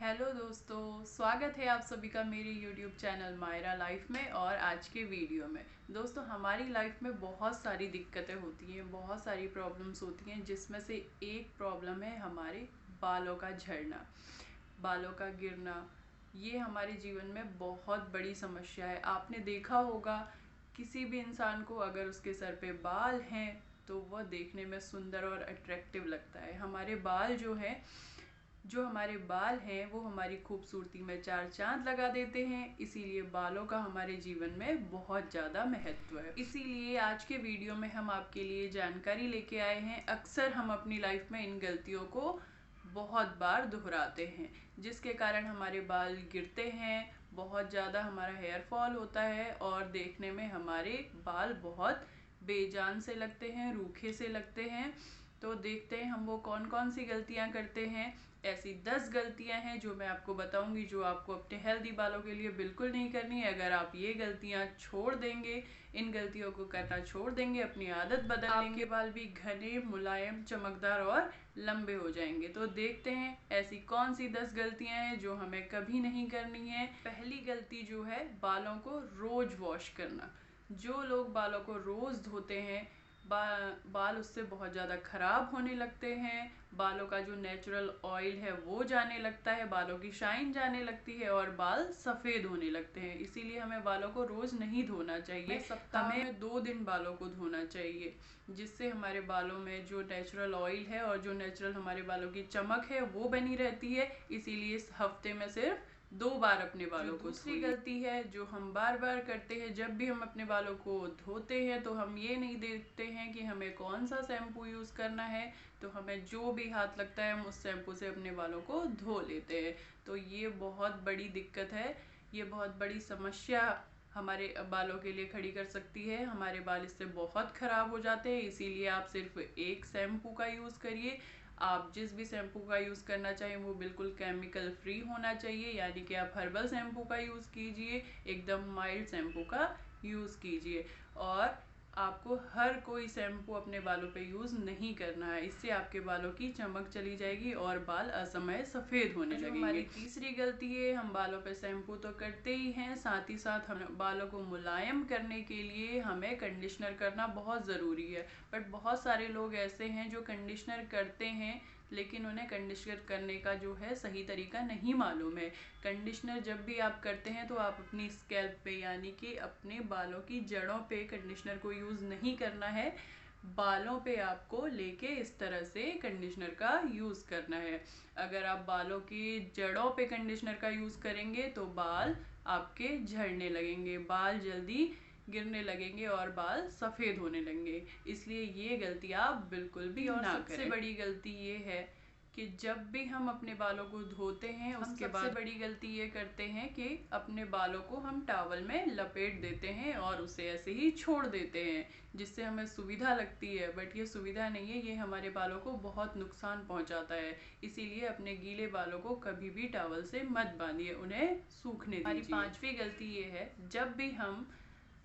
Hello दोस्तों, स्वागत है आप सभी का मेरे YouTube चैनल मायरा लाइफ में। और आज के वीडियो में दोस्तों, हमारी लाइफ में बहुत सारी दिक्कतें होती हैं, बहुत सारी प्रॉब्लम्स होती हैं, जिसमें से एक प्रॉब्लम है हमारे बालों का झड़ना, बालों का गिरना। ये हमारे जीवन में बहुत बड़ी समस्या है। आपने देखा होगा किसी भी इंसान को अगर उसके सर पे बाल हैं तो वह देखने में सुंदर और अट्रैक्टिव लगता है। हमारे बाल हैं वो हमारी खूबसूरती में चार चांद लगा देते हैं, इसीलिए बालों का हमारे जीवन में बहुत ज़्यादा महत्व है। इसीलिए आज के वीडियो में हम आपके लिए जानकारी लेके आए हैं। अक्सर हम अपनी लाइफ में इन गलतियों को बहुत बार दोहराते हैं, जिसके कारण हमारे बाल गिरते हैं, बहुत ज़्यादा हमारा हेयर फॉल होता है और देखने में हमारे बाल बहुत बेजान से लगते हैं, रूखे से लगते हैं। तो देखते हैं हम वो कौन कौन सी गलतियां करते हैं। ऐसी 10 गलतियां हैं जो मैं आपको बताऊंगी, जो आपको अपने हेल्दी बालों के लिए बिल्कुल नहीं करनी है। अगर आप ये गलतियां छोड़ देंगे, इन गलतियों को करना छोड़ देंगे, अपनी आदत बदल लेंगे, आपके बाल भी घने, मुलायम, चमकदार और लंबे हो जाएंगे। तो देखते हैं ऐसी कौन सी 10 गलतियां हैं जो हमें कभी नहीं करनी है। पहली गलती जो है, बालों को रोज वॉश करना। जो लोग बालों को रोज धोते हैं, बाल उससे बहुत ज़्यादा खराब होने लगते हैं। बालों का जो नेचुरल ऑयल है वो जाने लगता है, बालों की शाइन जाने लगती है और बाल सफ़ेद होने लगते हैं। इसीलिए हमें बालों को रोज़ नहीं धोना चाहिए। सप्ताह में 2 दिन बालों को धोना चाहिए, जिससे हमारे बालों में जो नेचुरल ऑयल है और जो नेचुरल हमारे बालों की चमक है वो बनी रहती है। इसीलिए इस हफ्ते में सिर्फ 2 बार अपने बालों को। दूसरी गलती है जो हम बार बार करते हैं, जब भी हम अपने बालों को धोते हैं तो हम ये नहीं देखते हैं कि हमें कौन सा शैम्पू यूज़ करना है। तो हमें जो भी हाथ लगता है हम उस शैम्पू से अपने बालों को धो लेते हैं। तो ये बहुत बड़ी दिक्कत है, ये बहुत बड़ी समस्या हमारे बालों के लिए खड़ी कर सकती है। हमारे बाल इससे बहुत ख़राब हो जाते हैं। इसीलिए आप सिर्फ एक शैम्पू का यूज़ करिए। आप जिस भी शैम्पू का यूज़ करना चाहें वो बिल्कुल केमिकल फ्री होना चाहिए, यानी कि आप हर्बल शैम्पू का यूज़ कीजिए, एकदम माइल्ड शैम्पू का यूज़ कीजिए। और आपको हर कोई शैम्पू अपने बालों पे यूज़ नहीं करना है, इससे आपके बालों की चमक चली जाएगी और बाल असमय सफ़ेद होने लगेंगे। हमारी तीसरी गलती है, हम बालों पे शैम्पू तो करते ही हैं, साथ ही साथ हम बालों को मुलायम करने के लिए हमें कंडीशनर करना बहुत ज़रूरी है। बट बहुत सारे लोग ऐसे हैं जो कंडीशनर करते हैं लेकिन उन्हें कंडीशनर करने का जो है सही तरीका नहीं मालूम है। कंडीशनर जब भी आप करते हैं तो आप अपनी स्कैल्प पे, यानी कि अपने बालों की जड़ों पे कंडीशनर को यूज़ नहीं करना है। बालों पे आपको लेके इस तरह से कंडीशनर का यूज़ करना है। अगर आप बालों की जड़ों पे कंडीशनर का यूज़ करेंगे तो बाल आपके झड़ने लगेंगे, बाल जल्दी गिरने लगेंगे और बाल सफ़ेद होने लगेंगे। इसलिए ये गलती आप बिल्कुल भी ना करें। सबसे बड़ी गलती ये है कि जब भी हम अपने बालों को धोते हैं उसके बाद सबसे बड़ी गलती ये करते हैं कि अपने बालों को हम टॉवल में लपेट देते हैं और उसे ऐसे ही छोड़ देते हैं, जिससे हमें सुविधा लगती है। बट ये सुविधा नहीं है, ये हमारे बालों को बहुत नुकसान पहुंचाता है। इसीलिए अपने गीले बालों को कभी भी टॉवल से मत बांधिए, उन्हें सूखने दीजिए। हमारी पांचवी गलती ये है, जब भी हम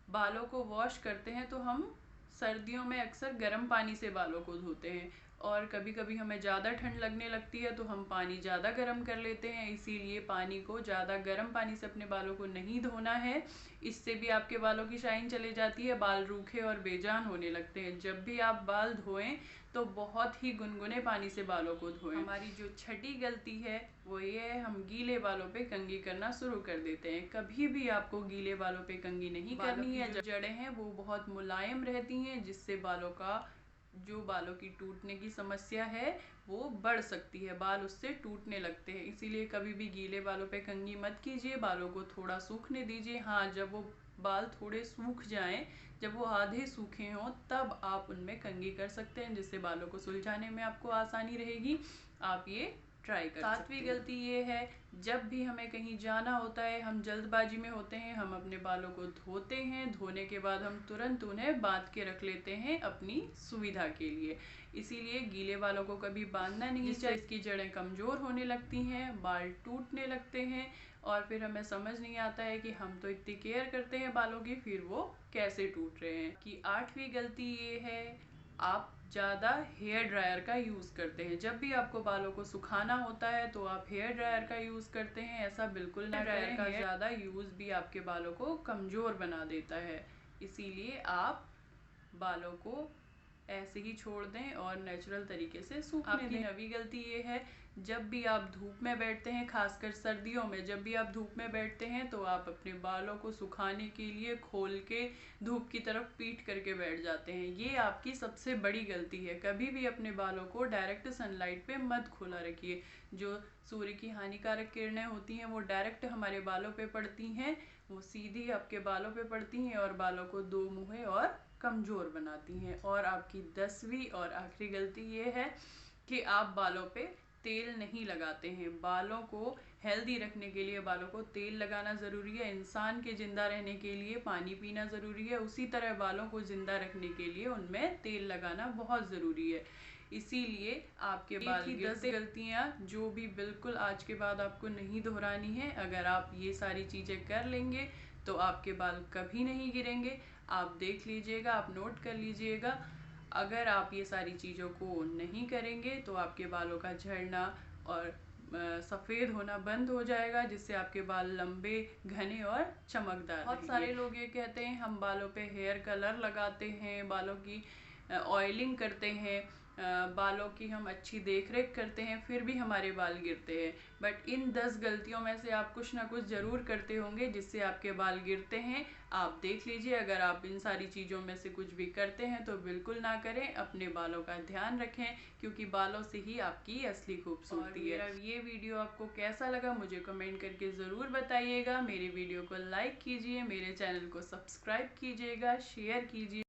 बालों को वॉश करते हैं तो हम सर्दियों में अक्सर गर्म पानी से बालों को धोते हैं और कभी कभी हमें ज़्यादा ठंड लगने लगती है तो हम पानी ज़्यादा गर्म कर लेते हैं। इसीलिए पानी को ज़्यादा गर्म पानी से अपने बालों को नहीं धोना है, इससे भी आपके बालों की शाइन चली जाती है, बाल रूखे और बेजान होने लगते हैं। जब भी आप बाल धोएं तो बहुत ही गुनगुने पानी से बालों को धोएं। हमारी जो छठी गलती है वो ये है, हम गीले बालों पे कंघी करना शुरू कर देते हैं। कभी भी आपको गीले बालों पे कंघी नहीं करनी है। जो जड़ें हैं वो बहुत मुलायम रहती हैं, जिससे बालों की टूटने की समस्या है वो बढ़ सकती है, बाल उससे टूटने लगते हैं। इसीलिए कभी भी गीले बालों पे कंघी मत कीजिए, बालों को थोड़ा सूखने दीजिए। हाँ, जब वो बाल थोड़े सूख जाएं, जब वो आधे सूखे हों, तब आप उनमें कंघी कर सकते हैं, जिससे बालों को सुलझाने में आपको आसानी रहेगी। आप ये ट्राई कर सकते हैं। सातवीं गलती ये है, जब भी हमें कहीं जाना होता है, हम जल्दबाजी में होते हैं, हम अपने बालों को धोते हैं, धोने के बाद हम तुरंत उन्हें बांध के रख लेते हैं अपनी सुविधा के लिए। इसीलिए गीले बालों को कभी बांधना नहीं चाहिए, इसकी जड़ें कमज़ोर होने लगती हैं, बाल टूटने लगते हैं और फिर हमें समझ नहीं आता है कि हम तो इतनी केयर करते हैं बालों की, फिर वो कैसे टूट रहे हैं। कि आठवीं गलती ये है, आप ज़्यादा हेयर ड्रायर का यूज़ करते हैं। जब भी आपको बालों को सुखाना होता है तो आप हेयर ड्रायर का यूज़ करते हैं, ऐसा बिल्कुल ना करें। ड्रायर का ज़्यादा यूज़ भी आपके बालों को कमज़ोर बना देता है, इसीलिए आप बालों को ऐसे ही छोड़ दें और नेचुरल तरीके से सूखने दें। नवी गलती ये है, जब भी आप धूप में बैठते हैं, खासकर सर्दियों में जब भी आप धूप में बैठते हैं तो आप अपने बालों को सुखाने के लिए खोल के धूप की तरफ पीट करके बैठ जाते हैं। ये आपकी सबसे बड़ी गलती है। कभी भी अपने बालों को डायरेक्ट सनलाइट पे मत खुला रखिए। जो सूर्य की हानिकारक किरणें होती हैं वो डायरेक्ट हमारे बालों पे पड़ती हैं, वो सीधी आपके बालों पे पड़ती हैं और बालों को दो मुहे और कमज़ोर बनाती हैं। और आपकी 10वीं और आखिरी गलती ये है कि आप बालों पे तेल नहीं लगाते हैं। बालों को हेल्दी रखने के लिए बालों को तेल लगाना ज़रूरी है। इंसान के ज़िंदा रहने के लिए पानी पीना ज़रूरी है, उसी तरह बालों को ज़िंदा रखने के लिए उनमें तेल लगाना बहुत ज़रूरी है। इसीलिए आपके बाल की 10 गलतियाँ जो भी बिल्कुल आज के बाद आपको नहीं दोहरानी है। अगर आप ये सारी चीज़ें कर लेंगे तो आपके बाल कभी नहीं गिरेंगे। आप देख लीजिएगा, आप नोट कर लीजिएगा। अगर आप ये सारी चीज़ों को नहीं करेंगे तो आपके बालों का झड़ना और सफ़ेद होना बंद हो जाएगा, जिससे आपके बाल लंबे, घने और चमकदार। बहुत सारे लोग ये कहते हैं हम बालों पे हेयर कलर लगाते हैं, बालों की ऑयलिंग करते हैं, बालों की हम अच्छी देख रेख करते हैं, फिर भी हमारे बाल गिरते हैं। बट इन 10 गलतियों में से आप कुछ ना कुछ ज़रूर करते होंगे जिससे आपके बाल गिरते हैं। आप देख लीजिए, अगर आप इन सारी चीज़ों में से कुछ भी करते हैं तो बिल्कुल ना करें। अपने बालों का ध्यान रखें, क्योंकि बालों से ही आपकी असली खूबसूरती है। ये वीडियो आपको कैसा लगा मुझे कमेंट करके ज़रूर बताइएगा। मेरे वीडियो को लाइक कीजिए, मेरे चैनल को सब्सक्राइब कीजिएगा, शेयर कीजिए।